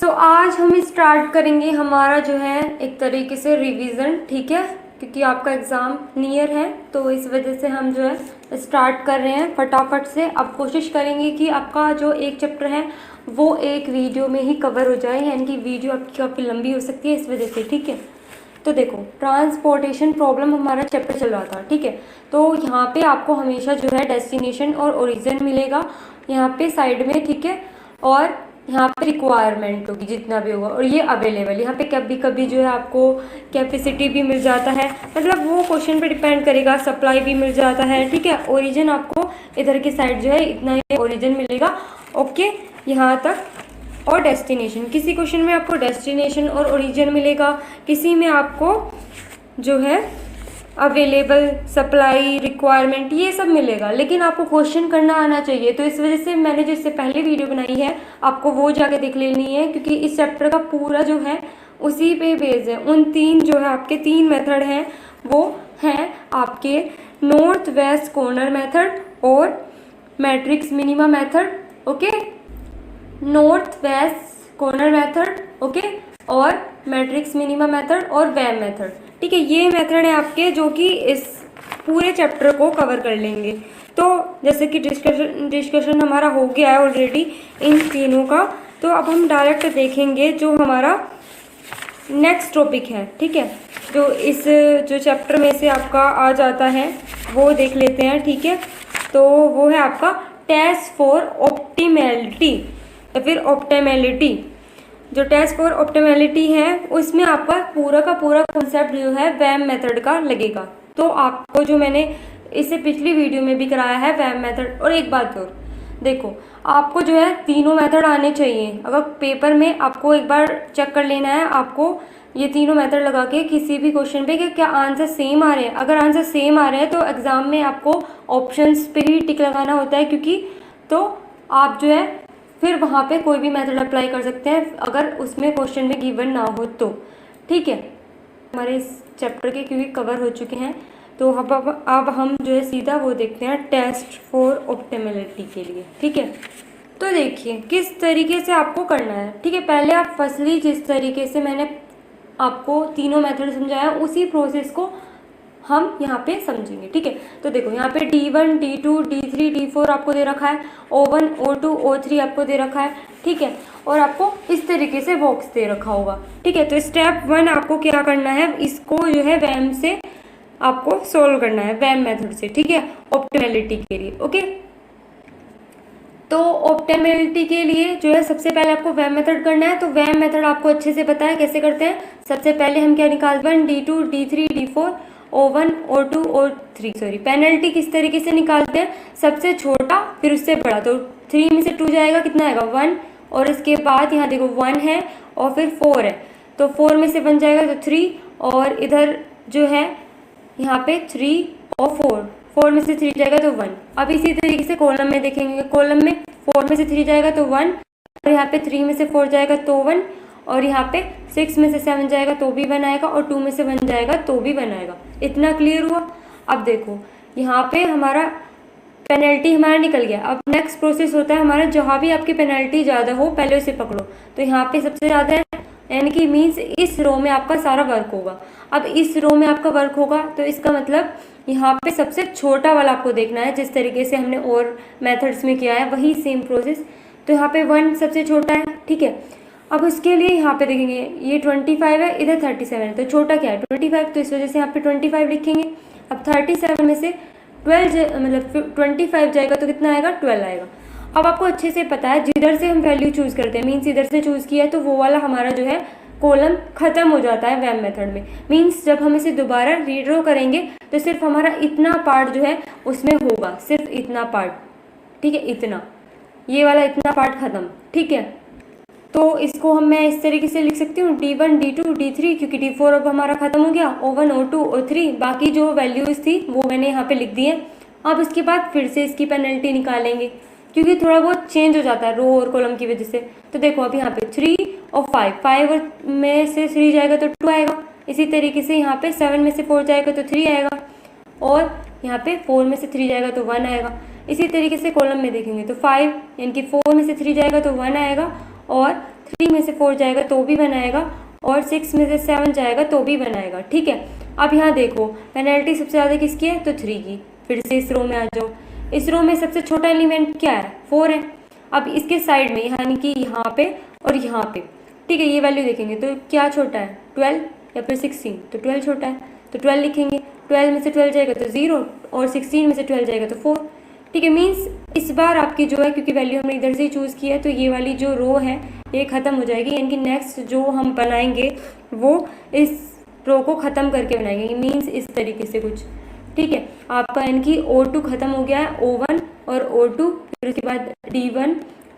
तो आज हम स्टार्ट करेंगे हमारा जो है एक तरीके से रिवीजन, ठीक है, क्योंकि आपका एग्ज़ाम नियर है तो इस वजह से हम जो है स्टार्ट कर रहे हैं फटाफट से। अब कोशिश करेंगे कि आपका जो एक चैप्टर है वो एक वीडियो में ही कवर हो जाए, यानी कि वीडियो आपकी काफ़ी लंबी हो सकती है इस वजह से, ठीक है। तो देखो, ट्रांसपोर्टेशन प्रॉब्लम हमारा चैप्टर चल रहा था, ठीक है। तो यहाँ पे आपको हमेशा जो है डेस्टिनेशन और ओरिजिन मिलेगा यहाँ पे साइड में, ठीक है। और यहाँ पे रिक्वायरमेंट होगी जितना भी होगा, और ये अवेलेबल, यहाँ पे कभी कभी जो है आपको कैपेसिटी भी मिल जाता है, मतलब वो क्वेश्चन पे डिपेंड करेगा, सप्लाई भी मिल जाता है, ठीक है। ओरिजिन आपको इधर की साइड जो है इतना ही ओरिजिन मिलेगा, ओके, यहाँ तक। और डेस्टिनेशन, किसी क्वेश्चन में आपको डेस्टिनेशन और ओरिजिन मिलेगा, किसी में आपको जो है अवेलेबल, सप्लाई, रिक्वायरमेंट, ये सब मिलेगा, लेकिन आपको क्वेश्चन करना आना चाहिए। तो इस वजह से मैंने जो इससे पहले वीडियो बनाई है आपको वो जाके देख लेनी है, क्योंकि इस चैप्टर का पूरा जो है उसी पे बेस्ड है। उन तीन जो है आपके तीन मेथड हैं, वो हैं आपके नॉर्थ वेस्ट कॉर्नर मेथड और matrix minima method, okay, north west corner method, okay, और मैट्रिक्स मिनिमा मेथड और वैम मेथड, ठीक है। ये मेथड है आपके जो कि इस पूरे चैप्टर को कवर कर लेंगे। तो जैसे कि डिस्कशन हमारा हो गया है ऑलरेडी इन तीनों का, तो अब हम डायरेक्ट देखेंगे जो हमारा नेक्स्ट टॉपिक है, ठीक है, जो इस जो चैप्टर में से आपका आ जाता है वो देख लेते हैं, ठीक है। तो वो है आपका टेस्ट फॉर ऑप्टिमैलिटी या फिर ऑप्टिमैलिटी। जो टेस्ट फॉर ऑप्टिमैलिटी है उसमें आपका पूरा का पूरा कॉन्सेप्ट जो है वैम मेथड का लगेगा। तो आपको जो मैंने इससे पिछली वीडियो में भी कराया है वैम मेथड। और एक बात और देखो, आपको जो है तीनों मेथड आने चाहिए। अगर पेपर में आपको एक बार चेक कर लेना है, आपको ये तीनों मेथड लगा के किसी भी क्वेश्चन पे कि क्या आंसर सेम आ रहे हैं। अगर आंसर सेम आ रहे हैं तो एग्जाम में आपको ऑप्शंस पे ही टिक लगाना होता है, क्योंकि तो आप जो है फिर वहाँ पे कोई भी मेथड अप्लाई कर सकते हैं अगर उसमें क्वेश्चन में गिवन ना हो तो, ठीक है। हमारे इस चैप्टर के क्योंकि कवर हो चुके हैं, तो अब हम जो है सीधा वो देखते हैं टेस्ट फॉर ऑप्टिमैलिटी के लिए, ठीक है। तो देखिए किस तरीके से आपको करना है, ठीक है। पहले आप फर्स्टली जिस तरीके से मैंने आपको तीनों मेथड समझाया उसी प्रोसेस को हम यहाँ पे समझेंगे, ठीक है। तो देखो यहाँ पे D1, D2, D3, D4 आपको दे रखा है, O1, O2, O3 आपको दे रखा है, ठीक है। और आपको इस तरीके से बॉक्स दे रखा होगा, ठीक है। तो स्टेप 1 आपको क्या करना है, इसको जो है वैम से आपको सोल्व करना है, वैम मेथड से, ठीक है, ऑप्टिमैलिटी के लिए, ओके। तो ऑप्टिमैलिटी के लिए जो है सबसे पहले आपको वैम मेथड करना है। तो वैम मेथड आपको अच्छे से पता है कैसे करते हैं। सबसे पहले हम क्या निकालते हैं, D2, D3, D4, O1, O2, O3, sorry, penalty किस तरीके से निकालते हैं, सबसे छोटा फिर उससे बड़ा। तो 3 में से 2 जाएगा, कितना आएगा 1, और इसके बाद यहाँ देखो 1 है और फिर 4 है, तो 4 में से 1 जाएगा तो 3, और इधर जो है यहाँ पे 3 और 4 में से 3 जाएगा तो 1। अब इसी तरीके से कॉलम में देखेंगे, कॉलम में 4 में से 3 जाएगा तो 1, और यहाँ पे 3 में से 4 जाएगा तो 1, और यहाँ पे 6 में से 7 जाएगा तो भी 1 आएगा, और 2 में से 1 जाएगा तो भी 1 आएगा। इतना क्लियर हुआ। अब देखो यहाँ पे हमारा पेनल्टी हमारा निकल गया। अब नेक्स्ट प्रोसेस होता है हमारा, जहाँ भी आपकी पेनल्टी ज़्यादा हो पहले उसे पकड़ो। तो यहाँ पे सबसे ज़्यादा है, यानी कि मीन्स इस रो में आपका सारा वर्क होगा। अब इस रो में आपका वर्क होगा तो इसका मतलब यहाँ पे सबसे छोटा वाला आपको देखना है, जिस तरीके से हमने और मेथड्स में किया है वही सेम प्रोसेस। तो यहाँ पे 1 सबसे छोटा है, ठीक है। अब उसके लिए यहाँ पे देखेंगे ये 25 है, इधर 37 है, तो छोटा क्या है 25, तो इस वजह से यहाँ पे 25 लिखेंगे। अब 37 में से 12 मतलब 25 जाएगा तो कितना आएगा 12 आएगा। अब आपको अच्छे से पता है जिधर से हम वैल्यू चूज़ करते हैं, मीन्स इधर से चूज़ किया है तो वो वाला हमारा जो है कॉलम ख़त्म हो जाता है वैम मेथड में। मीन्स जब हम इसे दोबारा रीड्रॉ करेंगे तो सिर्फ हमारा इतना पार्ट जो है उसमें होगा, सिर्फ इतना पार्ट, ठीक है, इतना, ये वाला इतना पार्ट ख़त्म, ठीक है। तो इसको मैं इस तरीके से लिख सकती हूँ D1, D2, D3, क्योंकि D4 अब हमारा खत्म हो गया, O1, O2, O3, बाकी जो वैल्यूज़ थी वो मैंने यहाँ पे लिख दी है। अब इसके बाद फिर से इसकी पेनल्टी निकालेंगे, क्योंकि थोड़ा बहुत चेंज हो जाता है रो और कॉलम की वजह से। तो देखो अब यहाँ पे 3 और 5 और में से 3 जाएगा तो 2 आएगा। इसी तरीके से यहाँ पे 7 में से 4 जाएगा तो 3 आएगा, और यहाँ पे 4 में से 3 जाएगा तो 1 आएगा। इसी तरीके से कॉलम में देखेंगे तो 5 यानी कि 4 में से 3 जाएगा तो 1 आएगा, और 3 में से 4 जाएगा तो भी बनाएगा, और 6 में से 7 जाएगा तो भी बनाएगा। ठीक है, अब यहाँ देखो पेनल्टी सबसे ज़्यादा किसकी है, तो 3 की। फिर से इस रो में आ जाओ, इस रो में सबसे छोटा एलिमेंट क्या है, 4 है। अब इसके साइड में यानी कि यहाँ पे और यहाँ पे, ठीक है, ये वैल्यू देखेंगे तो क्या छोटा है, 12 या फिर 16, तो 12 छोटा है तो 12 लिखेंगे। 12 में से 12 जाएगा तो 0, और 16 में से 12 जाएगा तो 4। ठीक है, मीन्स इस बार आपकी जो है, क्योंकि वैल्यू हमने इधर से ही चूज़ किया है, तो ये वाली जो रो है ये ख़त्म हो जाएगी, यानी कि नेक्स्ट जो हम बनाएंगे वो इस रो को ख़त्म करके बनाएंगे, मीन्स इस तरीके से कुछ। ठीक है, आपका यानी कि O2 ख़त्म हो गया है, O1 और O2, फिर उसके बाद D1,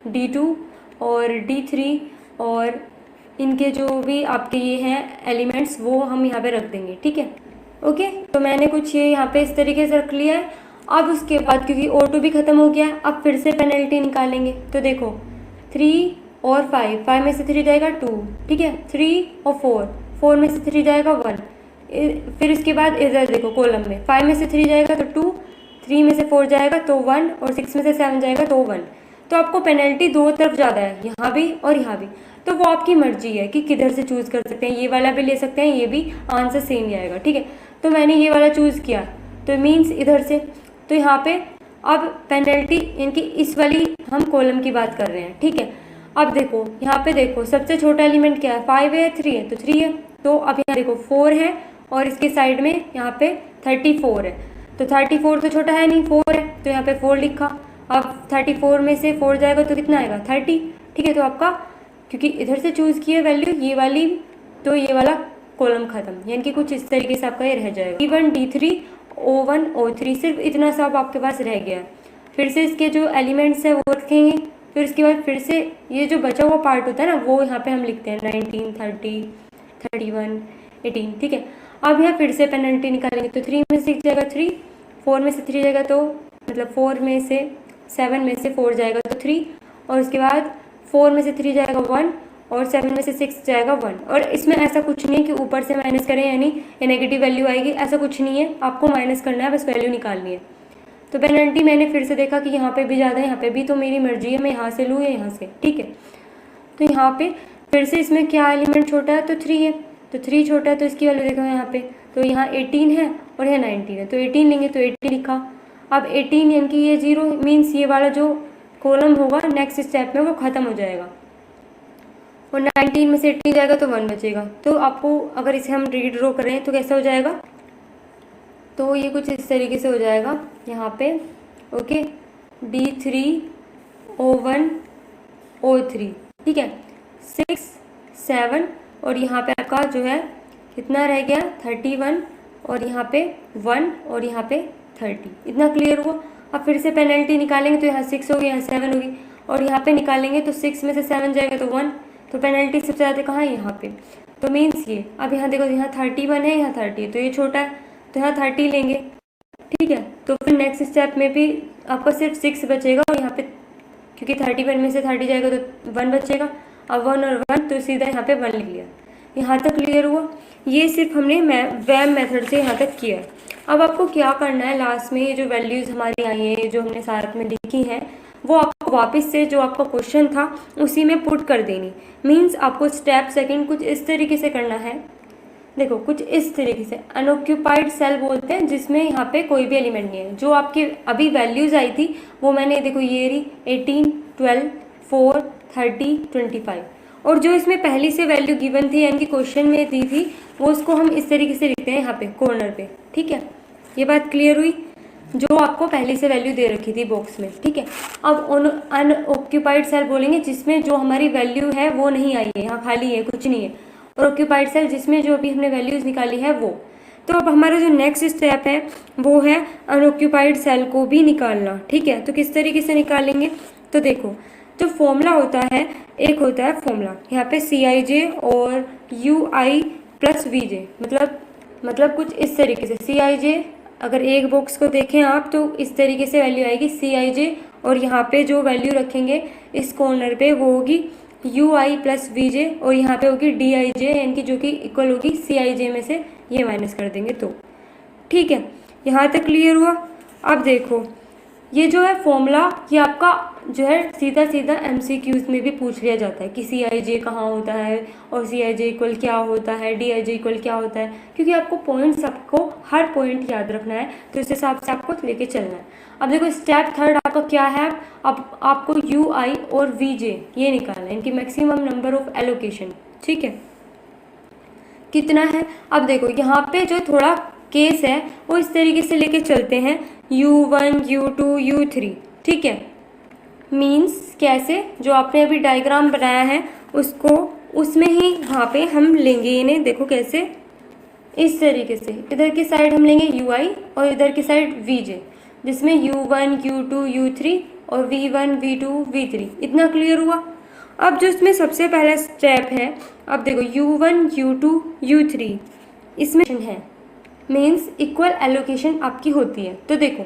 D2 और D3, और इनके जो भी आपके ये हैं एलिमेंट्स वो हम यहाँ पे रख देंगे। ठीक है, ओके, तो मैंने कुछ ये यहाँ पे इस तरीके से रख लिया है। अब उसके बाद क्योंकि O2 भी ख़त्म हो गया है, अब फिर से पेनल्टी निकालेंगे। तो देखो 3 और 5, 5 में से 3 जाएगा 2, ठीक है, 3 और 4, 4 में से 3 जाएगा 1। फिर इसके बाद इधर देखो कॉलम में 5 में से 3 जाएगा तो 2, 3 में से 4 जाएगा तो 1, और 6 में से 7 जाएगा तो 1। तो आपको पेनल्टी दो तरफ ज़्यादा है, यहाँ भी और यहाँ भी, तो वो आपकी मर्जी है कि किधर से चूज़ कर सकते हैं, ये वाला भी ले सकते हैं, ये भी आंसर सेम ही आएगा। ठीक है, तो मैंने ये वाला चूज़ किया, तो मीन्स इधर से, तो यहाँ पे अब पेनल्टी इनकी इस वाली हम कॉलम की बात कर रहे हैं। ठीक है, अब देखो यहाँ पे देखो सबसे छोटा एलिमेंट क्या है, 5 है, 3 है, तो 3 है। तो अब यहाँ देखो 4 है और इसके साइड में यहाँ पे 34 है, तो 34 तो छोटा है नहीं, 4 है, तो यहाँ पे 4 लिखा। अब 34 में से 4 जाएगा तो कितना आएगा, 30। ठीक है, तो आपका क्योंकि इधर से चूज़ किया वैल्यू ये वाली, तो ये वाला कॉलम खत्म, यानी कि कुछ इस तरीके से आपका ये रह जाएगा, D1, D3, O1, O3, सिर्फ इतना सब आपके पास रह गया। फिर से इसके जो एलिमेंट्स है वो रखेंगे, फिर उसके बाद फिर से ये जो बचा हुआ पार्ट होता है ना वो यहाँ पे हम लिखते हैं 19, 30, 31, 18। ठीक है, अब यहाँ फिर से पेनल्टी निकालेंगे, तो 3 में से 6 जाएगा 3, 4 में से 3 जाएगा तो मतलब 4 में से 7 में से 4 जाएगा तो 3, और उसके बाद 4 में से 3 जाएगा 1, और 7 में से 6 जाएगा 1। और इसमें ऐसा कुछ नहीं है कि ऊपर से माइनस करें यानी ये नेगेटिव वैल्यू आएगी, ऐसा कुछ नहीं है, आपको माइनस करना है, बस वैल्यू निकालनी है। तो पेनल्टी मैंने फिर से देखा कि यहाँ पे भी ज़्यादा है, यहाँ पे भी, तो मेरी मर्जी है मैं यहाँ से लूँ या यहाँ से। ठीक है, तो यहाँ पे फिर से इसमें क्या एलिमेंट छोटा है, तो 3 है, तो 3 छोटा है, तो इसकी वैल्यू देखो यहाँ पे, तो यहाँ 18 है और यहाँ 19 है, तो 18 लेंगे, तो 18 लिखा। अब 18 यानी कि ये 0, मीन्स ये वाला जो कॉलम होगा नेक्स्ट स्टेप में वो ख़त्म हो जाएगा, और 19 में से 18 जाएगा तो 1 बचेगा। तो आपको अगर इसे हम रीड्रॉ करें तो कैसा हो जाएगा, तो ये कुछ इस तरीके से हो जाएगा यहाँ पे, ओके, D3, O1, O3। ठीक है, 6, 7, और यहाँ पे आपका जो है कितना रह गया, 31, और यहाँ पे 1, और यहाँ पे 30। इतना क्लियर हुआ। अब फिर से पेनल्टी निकालेंगे तो यहाँ 6 होगी, यहाँ 7 होगी, और यहाँ पे निकालेंगे तो 6 में से 7 जाएगा तो 1, तो पेनल्टी सबसे ज़्यादा कहाँ है, यहाँ पे। तो मीन्स ये अब यहाँ देखो यहाँ 31 है, यहाँ 30 है, तो ये छोटा है, तो यहाँ 30 लेंगे। ठीक है, तो फिर नेक्स्ट स्टेप में भी आपका सिर्फ 6 बचेगा, और यहाँ पे क्योंकि 31 में से 30 जाएगा तो 1 बचेगा। अब 1 और 1 तो सीधा यहाँ पे 1 लिख लिया। यहाँ तक क्लियर हुआ। ये सिर्फ हमने वैम मेथड से यहाँ तक किया। अब आपको क्या करना है, लास्ट में ये जो वैल्यूज़ हमारी आई हैं जो हमने साथ में लिखी हैं वो आपको वापस से जो आपका क्वेश्चन था उसी में पुट कर देनी। मीन्स आपको स्टेप सेकंड कुछ इस तरीके से करना है, देखो कुछ इस तरीके से अनऑक्यूपाइड सेल बोलते हैं जिसमें यहाँ पे कोई भी एलिमेंट नहीं है। जो आपकी अभी वैल्यूज़ आई थी वो मैंने देखो ये रही 18, 12, 4, 30, 25, और जो इसमें पहली से वैल्यू गिवन थी यानी कि क्वेश्चन में दी थी वो उसको हम इस तरीके से लिखते हैं यहाँ पे कॉर्नर पे। ठीक है, ये बात क्लियर हुई, जो आपको पहले से वैल्यू दे रखी थी बॉक्स में। ठीक है, अब अनऑक्यूपाइड सेल बोलेंगे जिसमें जो हमारी वैल्यू है वो नहीं आई है, यहाँ खाली है, कुछ नहीं है, और ऑक्यूपाइड सेल जिसमें जो अभी हमने वैल्यूज़ निकाली है वो। तो अब हमारा जो नेक्स्ट स्टेप है वो है अनऑक्यूपाइड सेल को भी निकालना। ठीक है, तो किस तरीके से निकालेंगे, तो देखो जो फॉर्मूला होता है, एक होता है फॉर्मूला यहाँ पे CIJ और UI प्लस VJ, मतलब कुछ इस तरीके से CIJ, अगर एक बॉक्स को देखें आप तो इस तरीके से वैल्यू आएगी CIJ, और यहाँ पे जो वैल्यू रखेंगे इस कॉर्नर पे वो होगी UI प्लस VJ, और यहाँ पे होगी DIJ यानी कि जो कि इक्वल होगी CIJ में से ये माइनस कर देंगे तो। ठीक है, यहाँ तक क्लियर हुआ। अब देखो ये जो है फॉर्मूला ये आपका जो है सीधा सीधा MCQs में भी पूछ लिया जाता है कि CIJ कहाँ होता है और CIJ इक्वल क्या होता है, DIJ इक्वल क्या होता है, क्योंकि आपको पॉइंट्स, आपको हर पॉइंट याद रखना है, तो इस हिसाब से आपको लेके चलना है। अब देखो स्टेप थर्ड आपका क्या है, अब आपको UI और VJ ये निकालना है, इनकी मैक्सिमम नंबर ऑफ एलोकेशन। ठीक है, कितना है। अब देखो यहाँ पे जो थोड़ा केस है वो इस तरीके से लेके चलते हैं, U1 U2 U3। ठीक है, मीन्स कैसे, जो आपने अभी डायग्राम बनाया है उसको उसमें ही वहाँ पे हम लेंगे इन्हें। देखो कैसे, इस तरीके से इधर की साइड हम लेंगे UI और इधर की साइड VJ, जिसमें U1 U2 U3 और V1 V2 V3। इतना क्लियर हुआ। अब जो इसमें सबसे पहला स्टेप है, अब देखो U1 U2 U3 इसमें है, मीन्स इक्वल एलोकेशन आपकी होती है। तो देखो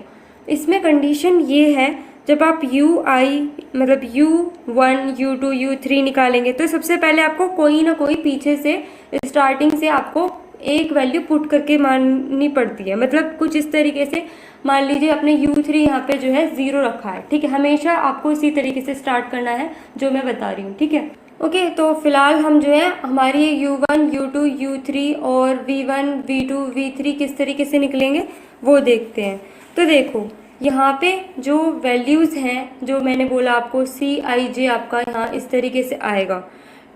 इसमें कंडीशन ये है, जब आप UI मतलब U1 U2 U3 निकालेंगे तो सबसे पहले आपको कोई ना कोई पीछे से स्टार्टिंग से आपको एक वैल्यू पुट करके माननी पड़ती है। मतलब कुछ इस तरीके से मान लीजिए अपने U3 यहाँ पे जो है 0 रखा है। ठीक है, हमेशा आपको इसी तरीके से स्टार्ट करना है जो मैं बता रही हूँ। ठीक है, ओके। तो फिलहाल हम जो है हमारी U1 U2 U3 और V1 V2 V3 किस तरीके से निकलेंगे वो देखते हैं। तो देखो यहाँ पे जो वैल्यूज़ हैं, जो मैंने बोला आपको CIJ आपका यहाँ इस तरीके से आएगा।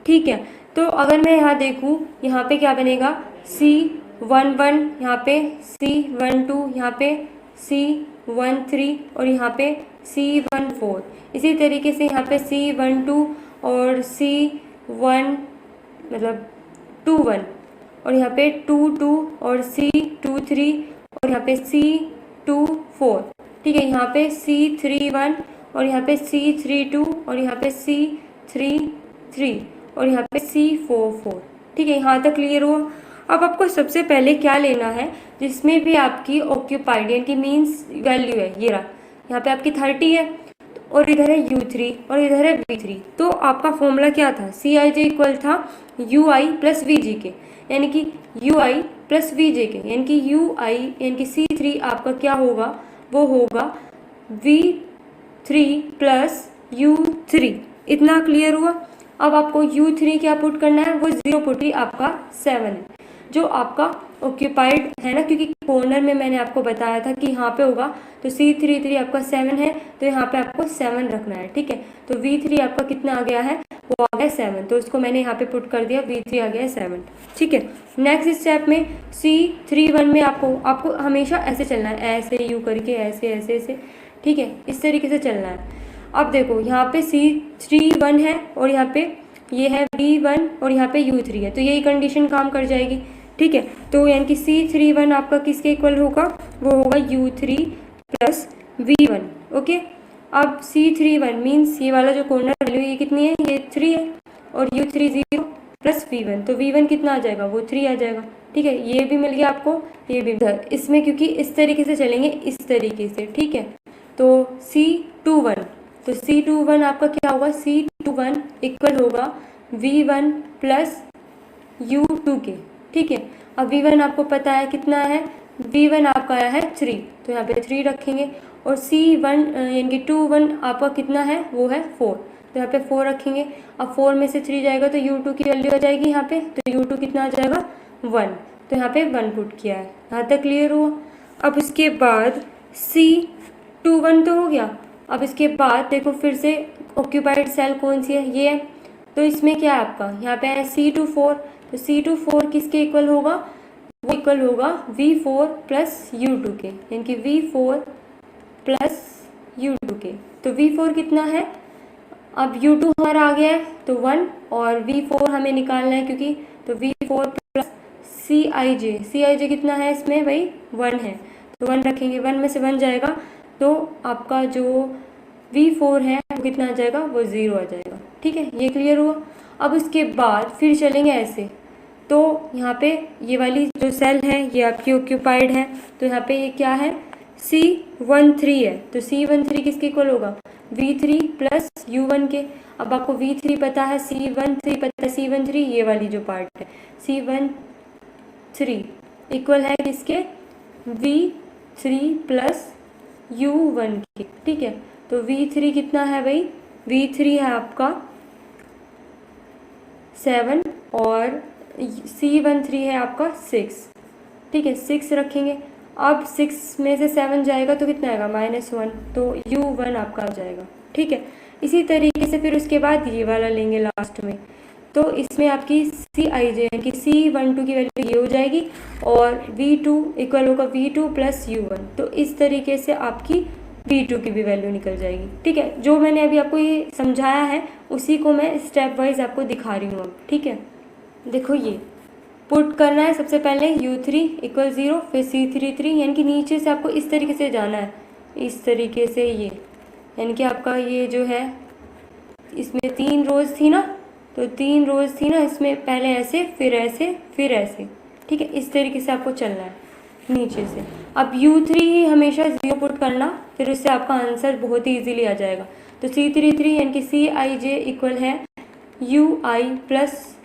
ठीक है, तो अगर मैं यहाँ देखूँ, यहाँ पे क्या बनेगा, C11 यहाँ पे, C12 यहाँ पे, C13 और यहाँ पे C14। इसी तरीके से यहाँ पे C12 और C1 मतलब 21 और यहाँ पे 22 और C23 और यहाँ पे C24। ठीक है, यहाँ पे C31 और यहाँ पे C32 और यहाँ पे C33 और यहाँ पे C44। ठीक है, यहाँ तक क्लियर हुआ। अब आपको सबसे पहले क्या लेना है, जिसमें भी आपकी ऑक्यूपाइड यानी कि मीन्स वैल्यू है, ये रहा, यहाँ पे आपकी 30 है और इधर है U3 और इधर है V3। तो आपका फॉर्मूला क्या था, CIJ इक्वल था UI प्लस VJ के, यानी कि UI प्लस VJ के, यानी कि UI यानी कि C3 आपका क्या होगा, वो होगा V3 प्लस U3। इतना क्लियर हुआ। अब आपको U3 क्या पुट करना है, वो 0 पुट ही आपका 7 है, जो आपका ऑक्यूपाइड है ना, क्योंकि कॉर्नर में मैंने आपको बताया था कि यहाँ पे होगा, तो C33 आपका 7 है, तो यहाँ पे आपको 7 रखना है। ठीक है, तो V3 आपका कितना आ गया है, वो आ गया 7, तो इसको मैंने यहाँ पे पुट कर दिया, V3 आ गया 7। ठीक है, नेक्स्ट स्टेप में C31 में आपको हमेशा ऐसे चलना है, ऐसे यू करके, ऐसे ऐसे ऐसे। ठीक है, इस तरीके से चलना है। अब देखो यहाँ पे C31 है और यहाँ पे ये है V1 और यहाँ पे U3 है, तो यही कंडीशन काम कर जाएगी। ठीक है, तो यानी कि C31 आपका किसके इक्वल होगा, वो होगा U3 प्लस V1। ओके, अब C31 मीन्स ये वाला जो कॉर्नर वैल्यू ये कितनी है, ये 3 है और U3 0 प्लस V1, तो V1 कितना आ जाएगा, वो 3 आ जाएगा। ठीक है, ये भी मिल गया आपको, ये भी इसमें, क्योंकि इस तरीके से चलेंगे, इस तरीके से। ठीक है, तो C21, तो C21 आपका क्या होगा, C21 इक्वल होगा V1 प्लस U2 के। ठीक है, अब V1 आपको पता है कितना है, V1 आपका आया है 3, तो यहाँ पे 3 रखेंगे और C1 यानी कि 21 आपका कितना है, वो है 4, तो यहाँ पे 4 रखेंगे। अब 4 में से 3 जाएगा तो U2 की वैल्यू आ जाएगी यहाँ पे, तो U2 कितना आ जाएगा 1, तो यहाँ पे 1 पुट किया है। यहाँ तक क्लियर हुआ। अब इसके बाद C21 तो हो गया। अब इसके बाद देखो फिर से ऑक्यूपाइड सेल कौन सी है, ये है, तो इसमें क्या है आपका, यहाँ पे है C24, तो C24 किसके इक्वल होगा, वो इक्वल होगा V4 प्लस U2 के, यानी कि V4 प्लस U2 के। तो V4 कितना है, अब U2 हमारा आ गया है तो 1 और V4 हमें निकालना है, क्योंकि तो V4 प्लस CIJ कितना है इसमें भाई, 1 है, तो 1 रखेंगे, 1 में से 1 जाएगा तो आपका जो V4 है वो कितना आ जाएगा, वो 0 आ जाएगा। ठीक है, ये क्लियर हुआ। अब इसके बाद फिर चलेंगे ऐसे, तो यहाँ पे ये वाली जो सेल है ये आपकी ऑक्यूपाइड है, तो यहाँ पे ये क्या है, C13 है, तो C13 किसके इक्वल होगा, V3 प्लस U1 के। अब आपको V3 पता है, C13 पता है, C13 ये वाली जो पार्ट है, C13 इक्वल है किसके, V3 प्लस U1 के। ठीक है, तो तो V3 कितना है भाई, V3 है आपका 7 और C13 है आपका 6, ठीक है 6 रखेंगे। अब 6 में से 7 जाएगा तो कितना आएगा -1, तो U1 आपका आ जाएगा, ठीक है। इसी तरीके से फिर उसके बाद ये वाला लेंगे लास्ट में, तो इसमें आपकी Cij यानी कि C12 की वैल्यू ये हो जाएगी और V2 इक्वल होगा V2 प्लस U1, तो इस तरीके से आपकी V2 की भी वैल्यू निकल जाएगी, ठीक है। जो मैंने अभी आपको ये समझाया है उसी को मैं स्टेप वाइज आपको दिखा रही हूँ अब, ठीक है। देखो ये पुट करना है, सबसे पहले U3 इक्वल 0, फिर C33, यानी कि नीचे से आपको इस तरीके से जाना है, इस तरीके से ये, यानी कि आपका ये जो है इसमें 3 रोज थी ना, तो 3 रोज थी ना, इसमें पहले ऐसे फिर ऐसे फिर ऐसे, ठीक है। इस तरीके से आपको चलना है नीचे से। अब U3 ही हमेशा 0 पुट करना, फिर उससे आपका आंसर बहुत ही इजीली आ जाएगा। तो C33 यानी कि Cij इक्वल है Ui प्लस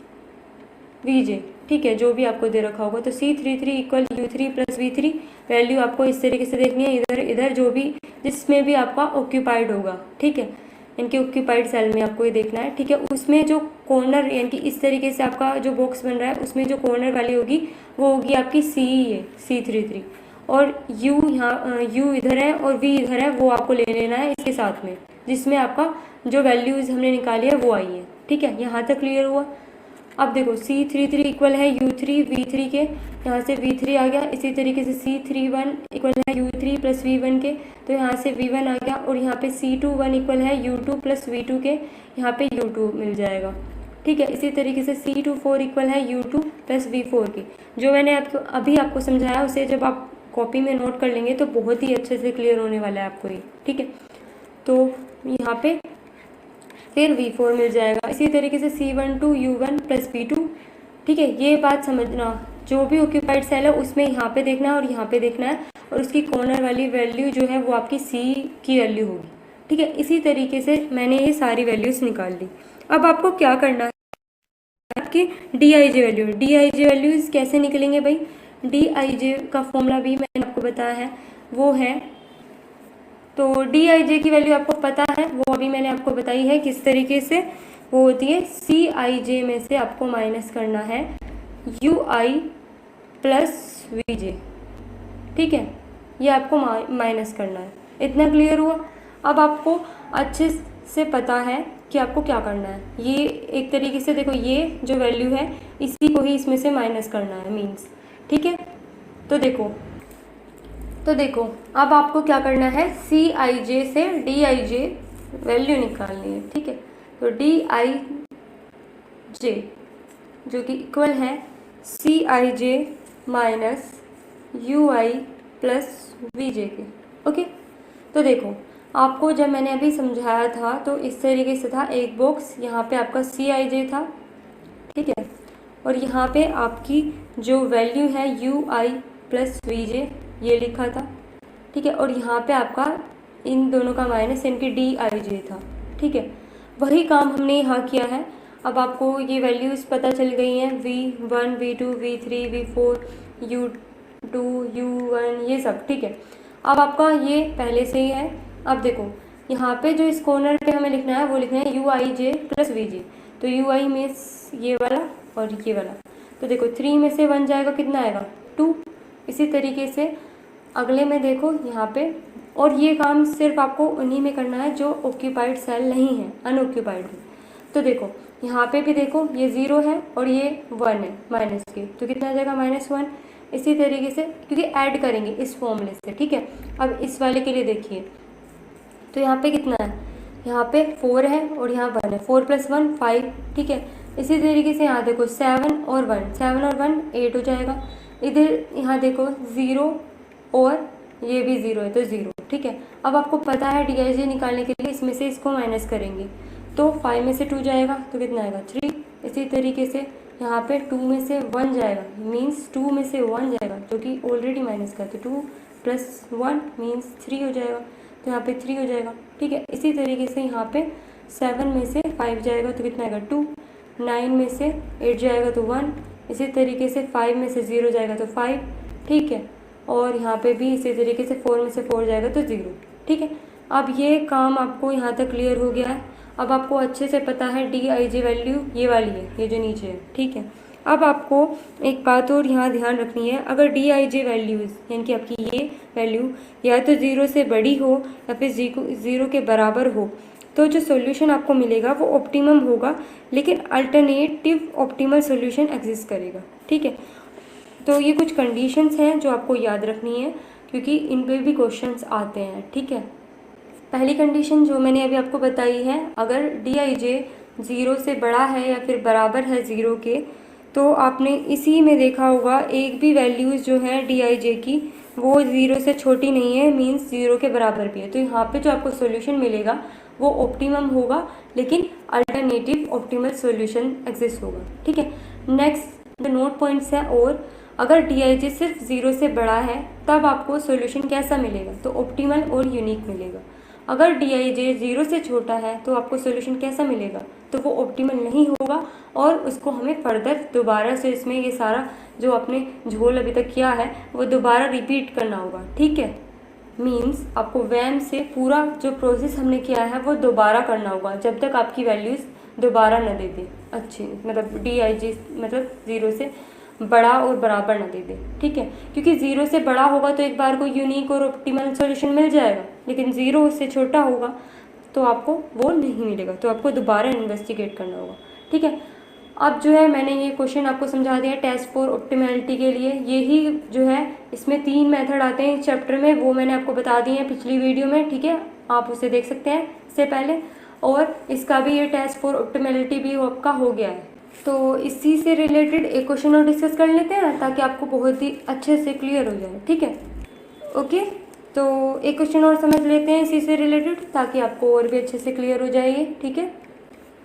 Vj, ठीक है, जो भी आपको दे रखा होगा। तो C33 equal U3 plus V3, value आपको इस तरीके से देखनी है, इधर इधर जो भी जिसमें भी आपका ऑक्यूपाइड होगा, ठीक है, इनके ऑक्यूपाइड सेल में आपको ये देखना है, ठीक है। उसमें जो कॉर्नर यानी कि इस तरीके से आपका जो बॉक्स बन रहा है उसमें जो कॉर्नर वाली होगी वो होगी आपकी C ही है, C33, और U यहाँ U इधर है और V इधर है, वो आपको ले लेना है इसके साथ में, जिसमें आपका जो वैल्यूज़ हमने निकाली है वो आई है, ठीक है। यहाँ तक क्लियर हुआ। अब देखो C33 इक्वल है U3 V3 के, यहाँ से V3 आ गया, इसी तरीके से C31 इक्वल है U3 प्लस V1 के, तो यहाँ से V1 आ गया, और यहाँ पे C21 इक्वल है U2 प्लस V2 के, यहाँ पे U2 मिल जाएगा, ठीक है। इसी तरीके से C24 इक्वल है U2 प्लस V4 के। जो मैंने अभी आपको समझाया उसे जब आप कॉपी में नोट कर लेंगे तो बहुत ही अच्छे से क्लियर होने वाला है आपको ये, ठीक है। तो यहाँ पे फिर V4 मिल जाएगा, इसी तरीके से C12 U1 प्लस V2, ठीक है। ये बात समझना, जो भी ऑक्यूपाइड सेल है उसमें यहाँ पे देखना है और यहाँ पे देखना है, और उसकी कॉर्नर वाली वैल्यू जो है वो आपकी C की वैल्यू होगी, ठीक है। इसी तरीके से मैंने ये सारी वैल्यूज़ निकाल ली। अब आपको क्या करना है, आपकी DIJ वैल्यूज़ कैसे निकलेंगे भाई। DIJ का फॉर्मूला भी मैंने आपको बताया है, वो है, तो DIJ की वैल्यू आपको पता है, वो अभी मैंने आपको बताई है किस तरीके से, वो होती है Cij में से आपको माइनस करना है Ui प्लस Vj, ठीक है, ये आपको माइनस करना है। इतना क्लियर हुआ। अब आपको अच्छे से पता है कि आपको क्या करना है। ये एक तरीके से देखो, ये जो वैल्यू है इसी को ही इसमें से माइनस करना है, मीन्स, ठीक है। तो देखो अब आपको क्या करना है, Cij से Dij वैल्यू निकालनी है, ठीक है। तो Dij जो कि इक्वल है Cij minus Ui plus Vj के, ओके। तो देखो आपको जब मैंने अभी समझाया था तो इस तरीके से था, एक बॉक्स यहाँ पे आपका Cij था, ठीक है, और यहाँ पे आपकी जो वैल्यू है Ui प्लस Vj ये लिखा था, ठीक है, और यहाँ पे आपका इन दोनों का माइनस इनकी Dij था, ठीक है। वही काम हमने यहाँ किया है। अब आपको ये वैल्यूज़ पता चल गई हैं, V1 V2 V3 V4 U2 U1 ये सब, ठीक है। अब आपका ये पहले से ही है। अब देखो यहाँ पे जो इस कॉर्नर पे हमें लिखना है वो लिखना है Uij प्लस Vj, तो Ui मीन्स ये वाला और ये वाला, तो देखो 3 में से 1 जाएगा, कितना आएगा 2। इसी तरीके से अगले में देखो यहाँ पे, और ये काम सिर्फ आपको उन्हीं में करना है जो ऑक्यूपाइड सेल नहीं है, अनऑक्यूपाइड है। तो देखो यहाँ पे भी देखो ये 0 है और ये 1 है माइनस के, तो कितना आ जाएगा -1। इसी तरीके से क्योंकि ऐड करेंगे इस फॉर्मूले से, ठीक है। अब इस वाले के लिए देखिए, तो यहाँ पे कितना है, यहाँ पे 4 है और यहाँ 1 है, 4 + 1 5, ठीक है। इसी तरीके से यहाँ देखो 7 और 1 8 हो जाएगा। इधर यहाँ देखो 0 और ये भी 0 है तो 0, ठीक है। अब आपको पता है Dij निकालने के लिए इसमें से इसको माइनस करेंगे, तो 5 में से 2 जाएगा तो कितना आएगा 3। इसी तरीके से यहाँ पे 2 में से 1 जाएगा, मीन्स 2 में से 1 जाएगा जो कि ऑलरेडी माइनस का, तो 2 + 1 मीन्स 3 हो जाएगा, तो यहाँ पे 3 हो जाएगा, ठीक है। इसी तरीके से यहाँ पे 7 में से 5 जाएगा तो कितना आएगा 2, 9 में से 8 जाएगा तो 1, इसी तरीके से 5 में से 0 जाएगा तो 5, ठीक है। और यहाँ पे भी इसी तरीके से 4 में से 4 जाएगा तो 0, ठीक है। अब ये काम आपको यहाँ तक क्लियर हो गया है। अब आपको अच्छे से पता है डी आई जे वैल्यू ये वाली है, ये जो नीचे है, ठीक है। अब आपको एक बात और यहाँ ध्यान रखनी है, अगर डी आई जे वैल्यूज़ यानी कि आपकी ये वैल्यू या तो 0 से बड़ी हो या फिर 0 के बराबर हो, तो जो सॉल्यूशन आपको मिलेगा वो ऑप्टिमम होगा, लेकिन अल्टरनेटिव ऑप्टिमल सॉल्यूशन एग्जिस्ट करेगा, ठीक है। तो ये कुछ कंडीशंस हैं जो आपको याद रखनी है, क्योंकि इन पे भी क्वेश्चंस आते हैं, ठीक है। पहली कंडीशन जो मैंने अभी आपको बताई है, अगर डी आई जे 0 से बड़ा है या फिर बराबर है 0 के, तो आपने इसी में देखा होगा एक भी वैल्यूज़ जो है डी आई जे की वो 0 से छोटी नहीं है, मीन्स 0 के बराबर भी है। तो यहाँ पे जो आपको सॉल्यूशन मिलेगा वो ऑप्टिमम होगा, लेकिन अल्टरनेटिव ऑप्टिमल सॉल्यूशन एग्जिस्ट होगा, ठीक है। नेक्स्ट जो नोट पॉइंट्स हैं, और अगर डी आई जे सिर्फ 0 से बड़ा है तब आपको सॉल्यूशन कैसा मिलेगा, तो ऑप्टिमल और यूनिक मिलेगा। अगर डी आई जे 0 से छोटा है तो आपको सॉल्यूशन कैसा मिलेगा, तो वो ऑप्टिमल नहीं होगा, और उसको हमें फर्दर दोबारा से इसमें ये सारा जो आपने झोल अभी तक किया है वो दोबारा रिपीट करना होगा, ठीक है। मीन्स आपको वैम से पूरा जो प्रोसेस हमने किया है वो दोबारा करना होगा, जब तक आपकी वैल्यूज़ दोबारा न दे दे अच्छी, मतलब डी आई जे मतलब 0 से बड़ा और बराबर ना दे दे, ठीक है। क्योंकि 0 से बड़ा होगा तो एक बार को यूनिक और ऑप्टिमल सॉल्यूशन मिल जाएगा, लेकिन 0 से छोटा होगा तो आपको वो नहीं मिलेगा, तो आपको दोबारा इन्वेस्टिगेट करना होगा, ठीक है। अब जो है मैंने ये क्वेश्चन आपको समझा दिया टेस्ट फॉर ऑप्टिमैलिटी के लिए। यही जो है इसमें 3 मेथड आते हैं इस चैप्टर में, वो मैंने आपको बता दिए हैं पिछली वीडियो में, ठीक है। आप उसे देख सकते हैं इससे पहले, और इसका भी ये टेस्ट फॉर ऑप्टिमैलिटी भी आपका हो गया है। तो इसी से रिलेटेड एक क्वेश्चन और डिस्कस कर लेते हैं ताकि आपको बहुत ही अच्छे से क्लियर हो जाए, ठीक है। ओके, तो एक क्वेश्चन और समझ लेते हैं इसी से रिलेटेड ताकि आपको और भी अच्छे से क्लियर हो जाए, ठीक है।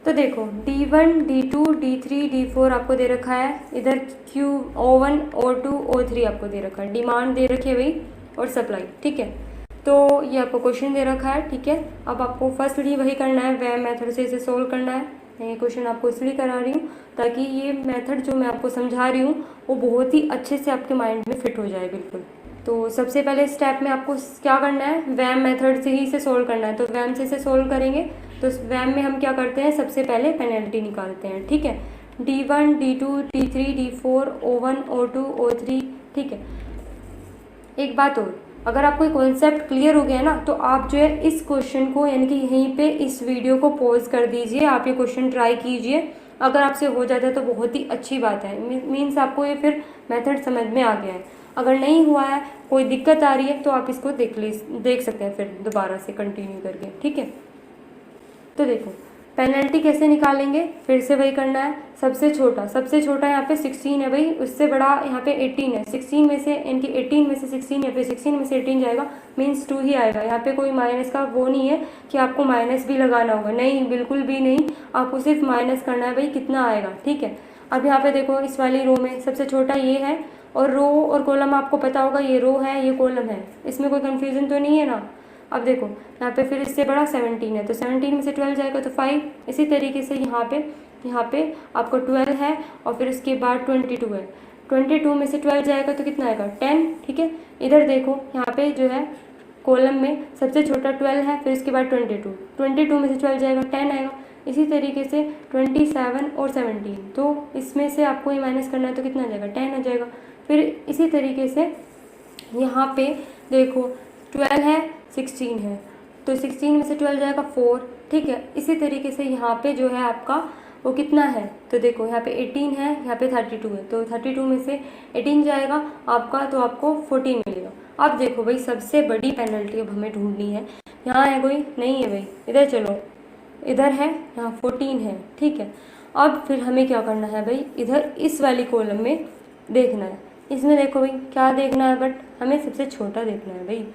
तो देखो D1, D2, D3, D4 आपको दे रखा है, इधर Q O1, O2, O3 आपको दे रखा है, डिमांड दे रखी है भाई और सप्लाई, ठीक है। तो ये आपको क्वेश्चन दे रखा है, ठीक है। अब आपको फर्स्टली वही करना है, वैम मेथड से इसे सोल्व करना है। मैं ये क्वेश्चन आपको इसलिए करा रही हूँ ताकि ये मेथड जो मैं आपको समझा रही हूँ वो बहुत ही अच्छे से आपके माइंड में फिट हो जाए, बिल्कुल। तो सबसे पहले स्टेप में आपको क्या करना है, वैम मेथड से ही इसे सोल्व करना है। तो वैम से इसे सोल्व करेंगे तो वैम में हम क्या करते हैं, सबसे पहले पेनल्टी निकालते हैं, ठीक है। D1, D2, D3, D4, O1, O2, O3, ठीक है। एक बात और, अगर आपको कॉन्सेप्ट क्लियर हो गया ना तो आप जो है इस क्वेश्चन को यानी कि यहीं पे इस वीडियो को पॉज कर दीजिए, आप ये क्वेश्चन ट्राई कीजिए। अगर आपसे हो जाता है तो बहुत ही अच्छी बात है, मीन्स आपको ये फिर मेथड समझ में आ गया है। अगर नहीं हुआ है, कोई दिक्कत आ रही है, तो आप इसको देख सकते हैं फिर दोबारा से कंटिन्यू करके, ठीक है। तो देखो पेनल्टी कैसे निकालेंगे, फिर से वही करना है। सबसे छोटा यहाँ पे 16 है भाई, उससे बड़ा यहाँ पे 18 है। 16 में से इनकी 18 में से 16 या फिर 16 में से 18 जाएगा, मीन्स 2 ही आएगा। यहाँ पे कोई माइनस का वो नहीं है कि आपको माइनस भी लगाना होगा, नहीं, बिल्कुल भी नहीं। आपको सिर्फ माइनस करना है भाई, कितना आएगा, ठीक है। अब यहाँ पे देखो इस वाली रो में सबसे छोटा ये है, और रो और कॉलम आपको पता होगा, ये रो है ये कॉलम है, इसमें कोई कन्फ्यूज़न तो नहीं है ना। अब देखो यहाँ पे फिर इससे बड़ा 17 है, तो 17 में से 12 जाएगा तो 5। इसी तरीके से यहाँ पे आपको 12 है, और फिर उसके बाद 22 है। 22 में से 12 जाएगा तो कितना आएगा, 10, ठीक है। इधर देखो यहाँ पे जो है कॉलम में सबसे छोटा 12 है, फिर इसके बाद 22 में से 12 जाएगा 10 आएगा। इसी तरीके से 27 और 17, तो इसमें से आपको ये माइनस करना है तो कितना आ जाएगा, 10 आ जाएगा। फिर इसी तरीके से यहाँ पे देखो 12 है 16 है, तो 16 में से 12 जाएगा 4, ठीक है। इसी तरीके से यहाँ पे जो है आपका वो कितना है, तो देखो यहाँ पे 18 है, यहाँ पे 32 है, तो 32 में से 18 जाएगा आपका, तो आपको 14 मिलेगा। अब देखो भाई सबसे बड़ी पेनल्टी अब हमें ढूंढनी है। यहाँ है कोई, नहीं है भाई, इधर चलो, इधर है, यहाँ 14 है, ठीक है। अब फिर हमें क्या करना है भाई, इधर इस वाली कॉलम में देखना है। इसमें देखो भाई क्या देखना है, बट हमें सबसे छोटा देखना है भाई।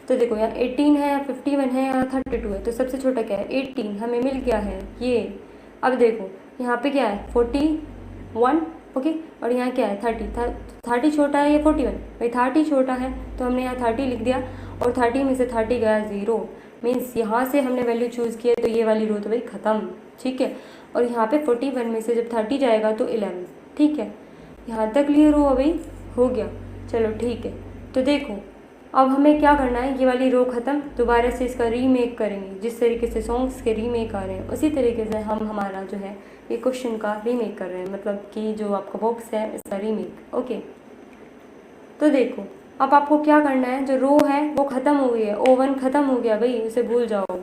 तो देखो यहाँ 18 है, यहाँ 51 है, यहाँ 32 है, तो सबसे छोटा क्या है, 18 हमें मिल गया है ये। अब देखो यहाँ पे क्या है, 41, ओके, और यहाँ क्या है 30 छोटा है, ये 41 भाई, 30 छोटा है तो हमने यहाँ 30 लिख दिया, और 30 में से 30 गया 0, मीन्स यहाँ से हमने वैल्यू चूज़ किया तो ये वाली रो तो भाई ख़त्म, ठीक है। और यहाँ पे 41 में से जब 30 जाएगा तो 11, ठीक है। यहाँ तक क्लियर हुआ भाई, हो गया, चलो ठीक है। तो देखो अब हमें क्या करना है, ये वाली रो ख़त्म, दोबारा से इसका रीमेक करेंगे। जिस तरीके से सॉन्ग्स के रीमेक आ रहे हैं उसी तरीके से हम हमारा जो है ये क्वेश्चन का रीमेक कर रहे हैं, मतलब कि जो आपका बॉक्स है इसका रीमेक। ओके, तो देखो अब आपको क्या करना है, जो रो है वो ख़त्म हो गई है, O1 ख़त्म हो गया भाई, उसे भूल जाओ।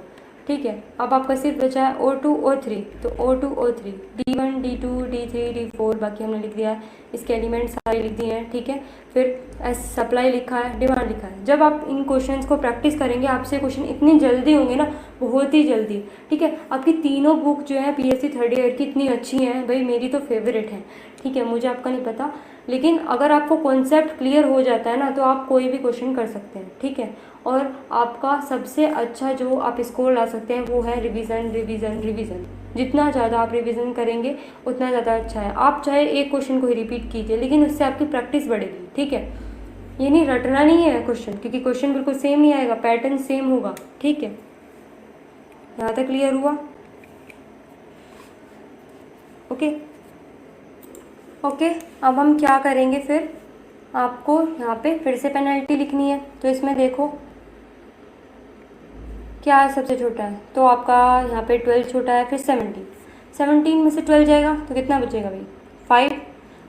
ठीक है, अब आपका सिर्फ बचा है O2 O3, तो O2 O3 D1 D2 D3 D4 बाकी हमने लिख दिया है, इसके एलिमेंट सारे लिख दिए हैं। ठीक है, फिर एस सप्लाई लिखा है, डिमांड लिखा है। जब आप इन क्वेश्चंस को प्रैक्टिस करेंगे आपसे क्वेश्चन इतनी जल्दी होंगे ना, बहुत ही जल्दी। ठीक है, आपकी तीनों बुक जो है PSC थर्ड ईयर की इतनी अच्छी हैं भाई, मेरी तो फेवरेट है। ठीक है, मुझे आपका नहीं पता, लेकिन अगर आपको कॉन्सेप्ट क्लियर हो जाता है ना तो आप कोई भी क्वेश्चन कर सकते हैं। ठीक है, और आपका सबसे अच्छा जो आप स्कोर ला सकते हैं वो है रिवीजन रिवीजन रिवीजन। जितना ज़्यादा आप रिवीजन करेंगे उतना ज़्यादा अच्छा है। आप चाहे एक क्वेश्चन को ही रिपीट कीजिए, लेकिन उससे आपकी प्रैक्टिस बढ़ेगी। ठीक है, ये नहीं रटना नहीं है क्वेश्चन, क्योंकि क्वेश्चन बिल्कुल सेम नहीं आएगा, पैटर्न सेम होगा। ठीक है, यहाँ तक क्लियर हुआ? ओके ओके, अब हम क्या करेंगे, फिर आपको यहाँ पे फिर से पेनल्टी लिखनी है। तो इसमें देखो क्या है, सबसे छोटा है तो आपका यहाँ पे 12 छोटा है, फिर 17 में से 12 जाएगा तो कितना बचेगा भाई, 5।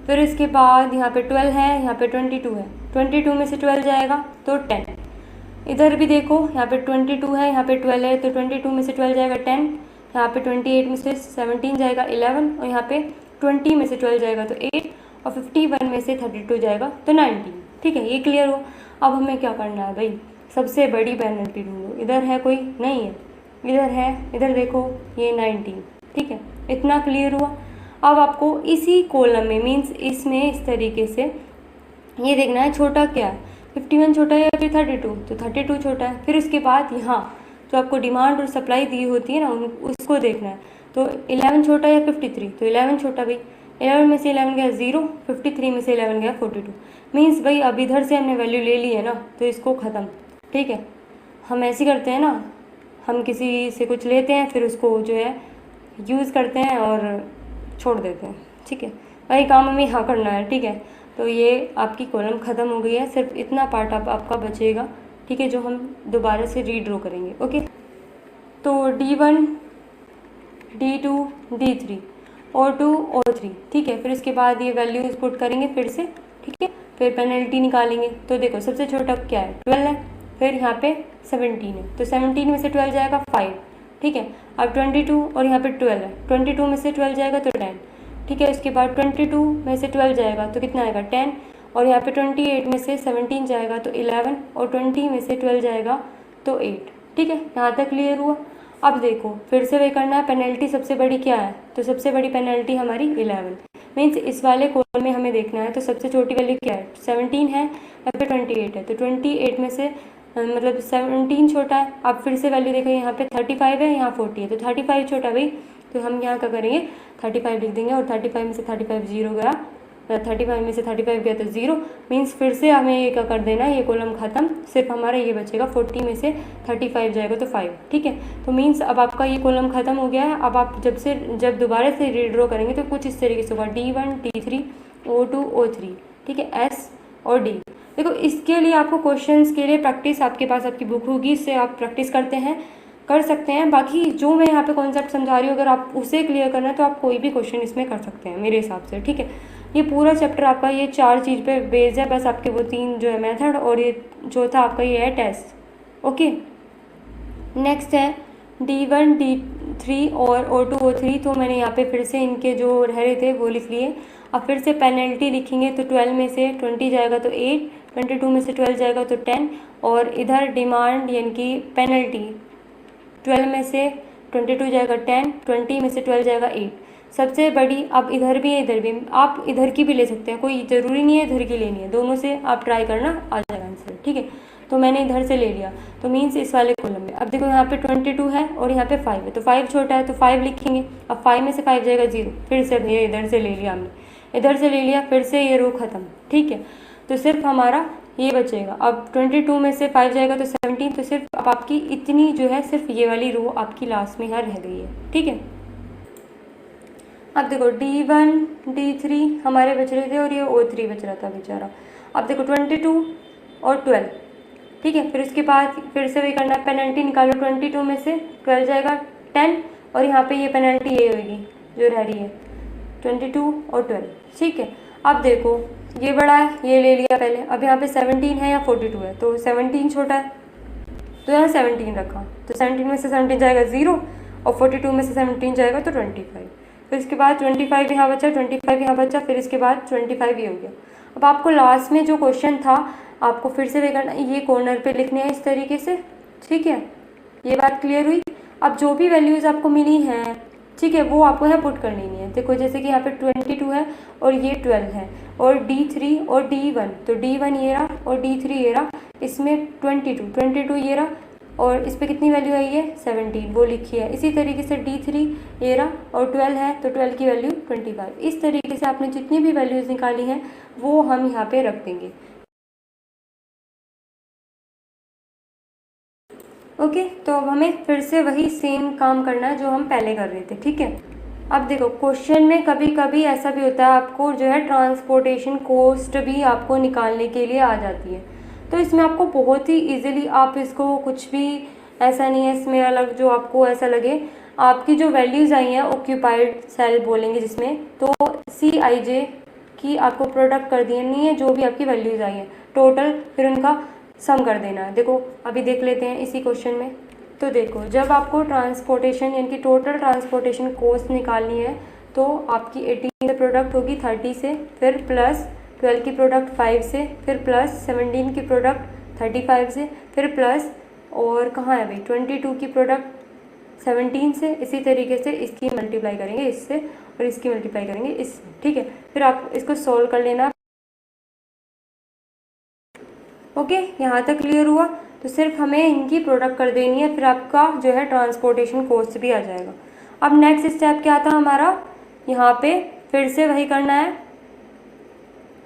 फिर इसके बाद यहाँ पे 12 है, यहाँ पे 22 है, 22 में से 12 जाएगा तो 10। इधर भी देखो यहाँ पे 22 है, यहाँ पे 12 है, तो 22 में से 12 जाएगा 10। यहाँ पे 28 में से 17 जाएगा 11, और यहाँ पे 20 में से 12 जाएगा तो 8, और 51 में से 32 जाएगा तो 19। ठीक है, ये क्लियर हो? अब हमें क्या करना है भाई, सबसे बड़ी पेनल्टी ढूंढो। इधर है कोई? नहीं है, इधर है, इधर देखो ये 19। ठीक है, इतना क्लियर हुआ? अब आपको इसी कॉलम में मीन्स इसमें इस तरीके से ये देखना है छोटा क्या है, 51 छोटा है या फिर 32, तो 32 छोटा है। फिर उसके बाद यहाँ जो आपको डिमांड और सप्लाई दी होती है ना उसको देखना है, तो 11 छोटा है या 53, तो 11 छोटा भाई, 11 में से 11 गया 0, 53 में से 11 गया 42। मीन्स भाई अब इधर से हमने वैल्यू ले ली है ना, तो इसको ख़त्म। ठीक है, हम ऐसे करते हैं ना, हम किसी से कुछ लेते हैं फिर उसको जो है यूज़ करते हैं और छोड़ देते हैं। ठीक है, वही काम हमें यहाँ करना है। ठीक है, तो ये आपकी कॉलम ख़त्म हो गई है, सिर्फ इतना पार्ट आपका बचेगा। ठीक है, जो हम दोबारा से रीड्रॉ करेंगे। ओके, तो D1 D2 D3 O2 O3। ठीक है, फिर इसके बाद ये वैल्यूज पुट करेंगे फिर से। ठीक है, फिर पेनल्टी निकालेंगे। तो देखो सबसे छोटा क्या है, 12 है, फिर यहाँ पे 17 है, तो 17 में से 12 जाएगा 5। ठीक है, अब 22 और यहाँ पे 12 है, 22 में से 12 जाएगा तो 10। ठीक है, इसके बाद 22 में से 12 जाएगा तो कितना आएगा 10, और यहाँ पे 28 में से 17 जाएगा तो 11, और 20 में से 12 जाएगा तो 8। ठीक है, यहाँ तक क्लियर हुआ? अब देखो फिर से वही करना है, पेनल्टी सबसे बड़ी क्या है, तो सबसे बड़ी पेनल्टी हमारी 11। मीन्स इस वाले कॉलम में हमें देखना है, तो सबसे छोटी वैल्यू क्या है, 17 है या फिर 28 है, तो 28 में से मतलब 17 छोटा है। अब फिर से वैल्यू देखो, यहाँ पे 35 है, यहाँ 40 है, तो 35 छोटा भाई, तो हम यहाँ क्या करेंगे 35 लिख देंगे, और 35 में से 35 0 गया, 35 में से 35 गया तो 0। मीन्स फिर से हमें ये क्या कर देना है, ये कॉलम ख़त्म, सिर्फ हमारा ये बचेगा 40 में से 35 जाएगा तो 5। ठीक है, तो मीन्स अब आपका ये कॉलम ख़त्म हो गया है। अब आप जब दोबारा से रीड्रॉ करेंगे तो कुछ इस तरीके से होगा, D1 D3 O2 O3। ठीक है, S और D। देखो इसके लिए आपको क्वेश्चंस के लिए प्रैक्टिस आपके पास आपकी बुक होगी, इससे आप प्रैक्टिस कर सकते हैं। बाकी जो मैं यहाँ पे कॉन्सेप्ट समझा रही हूँ अगर आप उसे क्लियर करना है तो आप कोई भी क्वेश्चन इसमें कर सकते हैं मेरे हिसाब से। ठीक है, ये पूरा चैप्टर आपका ये 4 चीज़ पे बेस्ड है, बस आपके वो 3 जो है मेथड, और ये चौथा आपका ये है टेस्ट। ओके, नेक्स्ट है D1 D3 और O2 O3। तो मैंने यहाँ पे फिर से इनके जो रह रहे थे वो लिख लिए। अब फिर से पेनल्टी लिखेंगे, तो 12 में से 20 जाएगा तो 8, 22 में से 12 जाएगा तो 10, और इधर डिमांड यानी कि पेनल्टी 12 में से 22 जाएगा 10, 20 में से 12 जाएगा 8। सबसे बड़ी अब इधर भी है, इधर भी, आप इधर की भी ले सकते हैं, कोई ज़रूरी नहीं है इधर की लेनी है, दोनों से आप ट्राई करना, आ जाएगा आंसर। ठीक है, तो मैंने इधर से ले लिया, तो मीन्स इस वाले कॉलम में। अब देखो यहाँ पे 22 है और यहाँ पे 5 है, तो 5 छोटा है तो 5 लिखेंगे। अब 5 में से 5 जाएगा 0, फिर से भैया इधर से ले लिया हमने, इधर से ले लिया, फिर से ये रो ख़त्म। ठीक है, तो सिर्फ हमारा ये बचेगा। अब 22 में से 5 जाएगा तो 17, तो सिर्फ अब आपकी इतनी जो है सिर्फ ये वाली रो आपकी लास्ट में यहाँ रह गई है। ठीक है, अब देखो D1 D3 हमारे बच रहे थे और ये O3 बच रहा था बेचारा। अब देखो 22 और 12, ठीक है। फिर उसके बाद फिर से वही करना है, पेनल्टी निकालो, 22 में से 12 जाएगा 10, और यहाँ पे ये पेनल्टी ये होगी जो रह रही है 22 और 12, ठीक है। अब देखो ये बड़ा है, ये ले लिया पहले, अब यहाँ पे 17 है या 42 है, तो 17 छोटा है तो यहाँ 17 रखा, तो 17 में से 17 जाएगा 0, और 42 में से 17 जाएगा तो 25। फिर इसके बाद 25 यहाँ बचा, 25 यहाँ बचा, फिर इसके बाद 25 ये हो गया। अब आपको लास्ट में जो क्वेश्चन था आपको फिर से वे करना, ये कॉर्नर पे लिखने हैं इस तरीके से, ठीक है। ये बात क्लियर हुई। अब जो भी वैल्यूज़ आपको मिली हैं, ठीक है, वो आपको यहाँ पुट करनी नहीं है। देखो जैसे कि यहाँ पे 22 है और ये 12 है, और D3 और D1, तो D1 ये रहा और D3 ये रहा, इसमें 22 ये रहा, और इस पर कितनी वैल्यू आई है 17, वो लिखी है। इसी तरीके से D3 ये रहा और 12 है, तो 12 की वैल्यू 25। इस तरीके से आपने जितनी भी वैल्यूज़ निकाली हैं वो हम यहाँ पे रख देंगे। ओके, तो अब हमें फिर से वही सेम काम करना है जो हम पहले कर रहे थे, ठीक है। अब देखो क्वेश्चन में कभी कभी ऐसा भी होता है, आपको जो है ट्रांसपोर्टेशन कॉस्ट भी आपको निकालने के लिए आ जाती है, तो इसमें आपको बहुत ही इजीली आप इसको, कुछ भी ऐसा नहीं है इसमें अलग जो आपको ऐसा लगे, आपकी जो वैल्यूज़ आई हैं ऑक्यूपाइड सेल बोलेंगे जिसमें, तो CIJ की आपको प्रोडक्ट कर देनी है, जो भी आपकी वैल्यूज़ आई हैं टोटल, फिर उनका सम कर देना है। देखो अभी देख लेते हैं इसी क्वेश्चन में। तो देखो जब आपको ट्रांसपोर्टेशन यानी कि टोटल ट्रांसपोर्टेशन कॉस्ट निकालनी है, तो आपकी 18 से प्रोडक्ट होगी 30 से, फिर प्लस 12 की प्रोडक्ट 5 से, फिर प्लस 17 की प्रोडक्ट 35 से, फिर प्लस और कहाँ है भाई 22 की प्रोडक्ट 17 से, इसी तरीके से इसकी मल्टीप्लाई करेंगे इससे और इसकी मल्टीप्लाई करेंगे इससे, ठीक है। फिर आप इसको सॉल्व कर लेना। ओके, यहाँ तक क्लियर हुआ। तो सिर्फ हमें इनकी प्रोडक्ट कर देनी है, फिर आपका जो है ट्रांसपोर्टेशन कॉस्ट भी आ जाएगा। अब नेक्स्ट स्टेप क्या था हमारा, यहाँ पे फिर से वही करना है।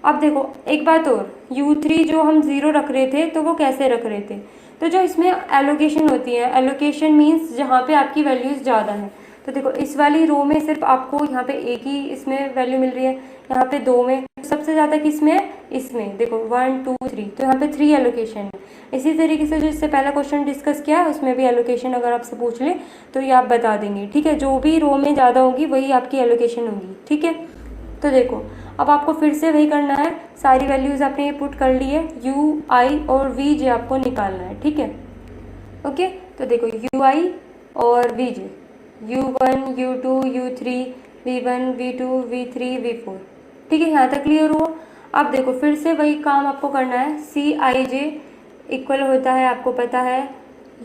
अब देखो एक बात और, U3 जो हम 0 रख रहे थे तो वो कैसे रख रहे थे, तो जो इसमें एलोकेशन होती है, एलोकेशन मीन्स जहाँ पे आपकी वैल्यूज़ ज़्यादा हैं, तो देखो इस वाली रो में सिर्फ आपको यहाँ पे एक ही इसमें वैल्यू मिल रही है, यहाँ पे 2 में, सबसे ज़्यादा किस में है, इसमें देखो 1 2 3, तो यहाँ पे 3 एलोकेशन है। इसी तरीके से जो इससे पहला क्वेश्चन डिस्कस किया है उसमें भी एलोकेशन अगर आपसे पूछ ले तो ये आप बता देंगे, ठीक है। जो भी रो में ज़्यादा होगी वही आपकी एलोकेशन होगी, ठीक है। तो देखो अब आपको फिर से वही करना है, सारी वैल्यूज़ आपने ये पुट कर ली है, UI और VJ आपको निकालना है, ठीक है। ओके, तो देखो UI और VJ, U1 U2 U3 V1 V2 V3 V4, ठीक है, यहाँ तक क्लियर हुआ। अब देखो फिर से वही काम आपको करना है, CIJ इक्वल होता है आपको पता है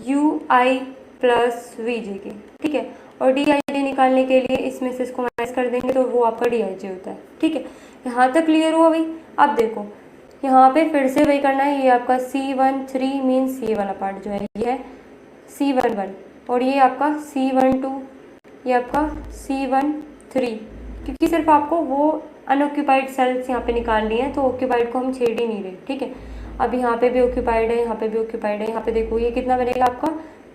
UI प्लस VJ के, ठीक है, और DIJ निकालने के लिए इसमें से इसको माइनस कर देंगे तो वो आपका DIJ होता है, ठीक है। यहाँ तक क्लियर हुआ भाई। अब देखो यहाँ पे फिर से वही करना है, ये आपका C13 मीन्स ये वाला पार्ट जो है ये है C11, और ये आपका C12, ये आपका C13, क्योंकि सिर्फ आपको वो अनऑक्यूपाइड सेल्स यहाँ पे निकालनी है, तो ऑक्यूपाइड को हम छेड़ ही नहीं रहे, ठीक है। अब यहाँ पे भी ऑक्यूपाइड है, यहाँ पे भी ऑक्यूपाइड है, यहाँ पे देखो ये कितना बनेगा आपका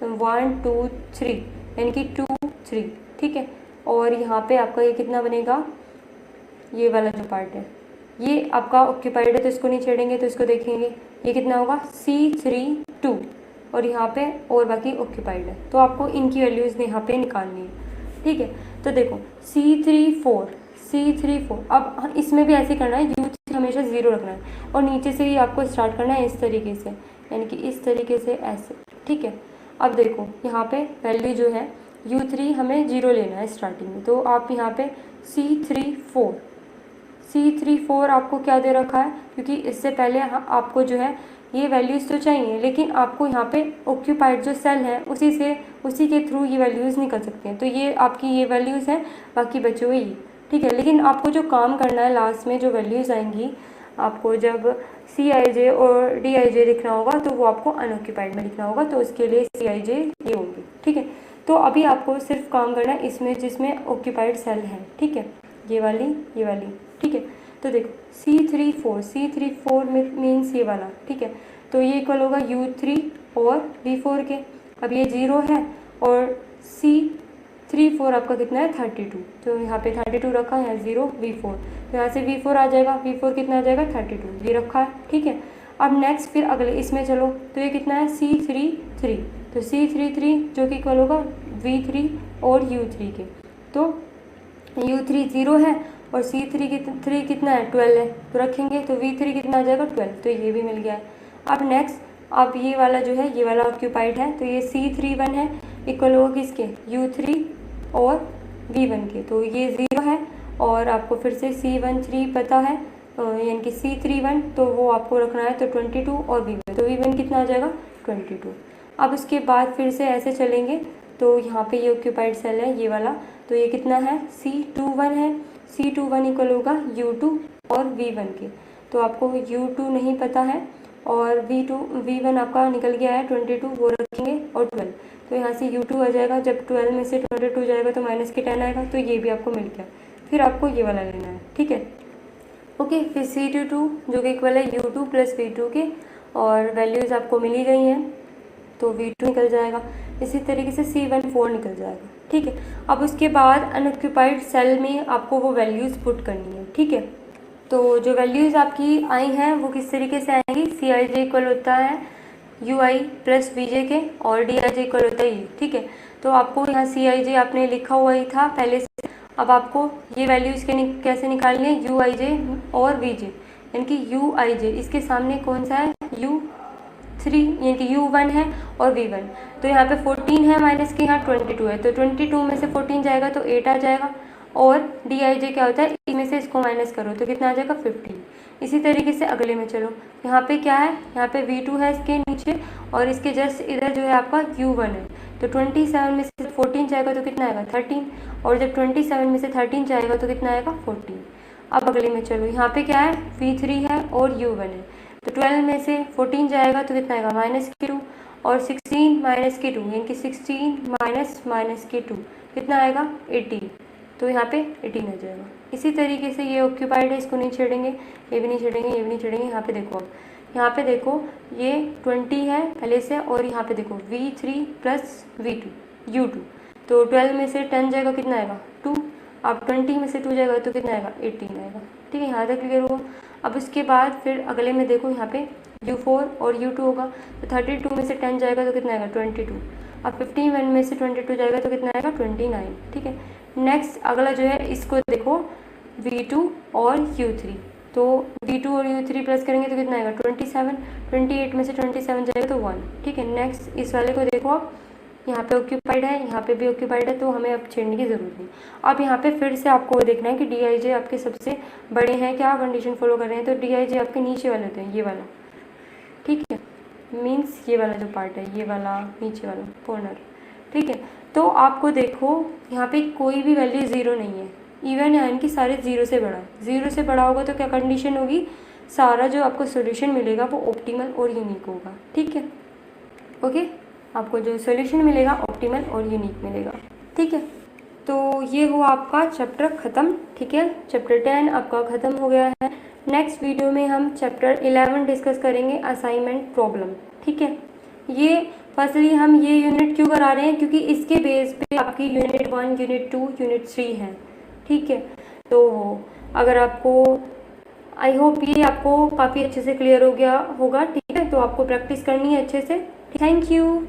1 2 3 यानी कि 2 3, ठीक है। और यहाँ पे आपका ये कितना बनेगा, ये वाला जो पार्ट है ये आपका ऑक्यूपाइड है तो इसको नहीं छेड़ेंगे, तो इसको देखेंगे ये कितना होगा C32, और यहाँ पे और बाकी ऑक्यूपाइड है, तो आपको इनकी वैल्यूज़ यहाँ पे निकालनी है, ठीक है। तो देखो C34, अब इसमें भी ऐसे करना है, U3 हमेशा 0 रखना है और नीचे से ही आपको स्टार्ट करना है इस तरीके से, यानी कि इस तरीके से ऐसे, ठीक है। अब देखो यहाँ पे वैल्यू जो है U3 हमें 0 लेना है स्टार्टिंग में, तो आप यहाँ पे C34 आपको क्या दे रखा है, क्योंकि इससे पहले आपको जो है ये वैल्यूज़ तो चाहिए, लेकिन आपको यहाँ पे ऑक्यूपाइड जो सेल है उसी के थ्रू ये वैल्यूज़ निकल सकते हैं, तो ये आपकी ये वैल्यूज़ हैं, बाकी बचे हुए ये, ठीक है। लेकिन आपको जो काम करना है लास्ट में जो वैल्यूज़ आएंगी, आपको जब CIJ और DIJ लिखना होगा तो वो आपको अनऑक्यूपाइड में लिखना होगा, तो उसके लिए CIJ ये होंगे, ठीक है। तो अभी आपको सिर्फ काम करना है इसमें जिसमें ऑक्यूपाइड सेल है, ठीक है, ये वाली, ठीक है। तो देखो C34 मीन्स ये वाला, ठीक है, तो ये इक्वल होगा U3 और V4 के। अब ये 0 है और C34 आपका कितना है 32, तो यहाँ पे 32 रखा है, यहाँ 0 V4, तो यहाँ से V4 आ जाएगा, V4 कितना आ जाएगा 32, ये रखा है, ठीक है। अब नेक्स्ट फिर अगले इसमें चलो, तो ये कितना है C33, तो C33 जो कि इक्वल होगा V3 और U3 के। तो U3 0 है और C3 कितना है 12 है, तो रखेंगे तो V3 कितना आ जाएगा 12, तो ये भी मिल गया है। अब नेक्स्ट, अब ये वाला जो है ये वाला ऑक्यूपाइड है, तो ये C31 है इक्वल होगा किसके U3 और V1 के, तो ये 0 है और आपको फिर से C13 पता है यानी कि C31, तो वो आपको रखना है तो 22 और V1, तो V1 कितना आ जाएगा 22। अब उसके बाद फिर से ऐसे चलेंगे, तो यहाँ पे ये ऑक्यूपाइड सेल है ये वाला, तो ये कितना है C21 है, C21 इक्वल होगा U2 और V1 के, तो आपको U2 नहीं पता है और V1 आपका निकल गया है 22, वो रखेंगे और 12, तो यहाँ से U2 आ जाएगा, जब 12 में से 22 जाएगा तो माइनस के 10 आएगा, तो ये भी आपको मिल गया। फिर आपको ये वाला लेना है, ठीक है, ओके। फिर C22 जो कि इक्वल है U2 प्लस V2 के, और वैल्यूज़ आपको मिल ही गई हैं, तो V2 निकल जाएगा। इसी तरीके से C14 निकल जाएगा, ठीक है। अब उसके बाद अनऑक्यूपाइड सेल में आपको वो वैल्यूज़ पुट करनी है, ठीक है। तो जो वैल्यूज़ आपकी आई हैं वो किस तरीके से आएंगी, Cij इक्वल होता है Ui प्लस Vj के और Dij इक्वल होता है ये, ठीक है। तो आपको यहाँ Cij आपने लिखा हुआ ही था पहले से, अब आपको ये वैल्यूज़ कैसे निकालनी है, Uij और Vj, यानी कि Uij इसके सामने कौन सा है U3 यानी कि U1 है और V1, तो यहाँ पे 14 है माइनस के यहाँ 22 है, तो 22 में से 14 जाएगा तो 8 आ जाएगा, और Dij क्या होता है इसमें से इसको माइनस करो तो कितना आ जाएगा 15। इसी तरीके से अगले में चलो, यहाँ पे क्या है, यहाँ पे V2 है इसके नीचे और इसके जस्ट इधर जो है आपका U1 है, तो 27 में से 14 जाएगा तो कितना आएगा 13, और जब 27 में से 13 जाएगा तो कितना आएगा 14। अब अगले में चलो, यहाँ पे क्या है V3 है और U1 है, तो 12 में से 14 जाएगा तो कितना आएगा माइनस के 2, और 16 माइनस के 2 यानी कि 16 माइनस के 2 कितना आएगा 18, तो यहाँ पे 18 आ जाएगा। इसी तरीके से ये ऑक्यूपाइड है, इसको नहीं छेड़ेंगे, ये भी नहीं छेड़ेंगे, ये भी नहीं छेड़ेंगे। यहाँ पे देखो, अब यहाँ पे देखो ये 20 है पहले से, और यहाँ पे देखो V3 प्लस V2 U2, तो 12 में से 10 जाएगा कितना आएगा 2, अब 20 में से 2 जाएगा तो कितना आएगा 18 आएगा, ठीक है, यहाँ तक क्लियर होगा। अब उसके बाद फिर अगले में देखो, यहाँ पे U4 और U2 होगा, तो 32 में से 10 जाएगा तो कितना आएगा 22, अब 51 में से 22 जाएगा तो कितना आएगा 29, ठीक है। नेक्स्ट अगला जो है इसको देखो V2 और U3, तो V2 और U3 प्लस करेंगे तो कितना आएगा 27, 28 में से 27 जाएगा तो 1, ठीक है। नेक्स्ट इस वाले को देखो, आप यहाँ पे ऑक्यूपाइड है, यहाँ पे भी ऑक्यूपाइड है, तो हमें अब छेड़ने की ज़रूरत नहीं। अब यहाँ पे फिर से आपको देखना है कि Dij आपके सबसे बड़े हैं, क्या कंडीशन फॉलो कर रहे हैं, तो Dij आपके नीचे वाले होते हैं, ये वाला, ठीक है, मीन्स ये वाला जो पार्ट है, ये वाला नीचे वाला कॉर्नर, ठीक है। तो आपको देखो यहाँ पे कोई भी वैल्यू 0 नहीं है, इवन यानी कि सारे 0 से बड़ा है, 0 से बड़ा होगा तो क्या कंडीशन होगी, सारा जो आपको सॉल्यूशन मिलेगा वो ऑप्टिमल और यूनिक होगा, ठीक है, ओके। आपको जो सॉल्यूशन मिलेगा ऑप्टिमल और यूनिक मिलेगा, ठीक है। तो ये हुआ आपका चैप्टर ख़त्म, ठीक है, चैप्टर 10 आपका ख़त्म हो गया है। नेक्स्ट वीडियो में हम चैप्टर 11 डिस्कस करेंगे, असाइनमेंट प्रॉब्लम, ठीक है। ये फर्स्टली हम ये यूनिट क्यों करा रहे हैं, क्योंकि इसके बेस पे आपकी यूनिट 1, यूनिट 2, यूनिट 3 है, ठीक है। तो अगर आपको, आई होप ये आपको काफ़ी अच्छे से क्लियर हो गया होगा, ठीक है, तो आपको प्रैक्टिस करनी है अच्छे से। Thank you.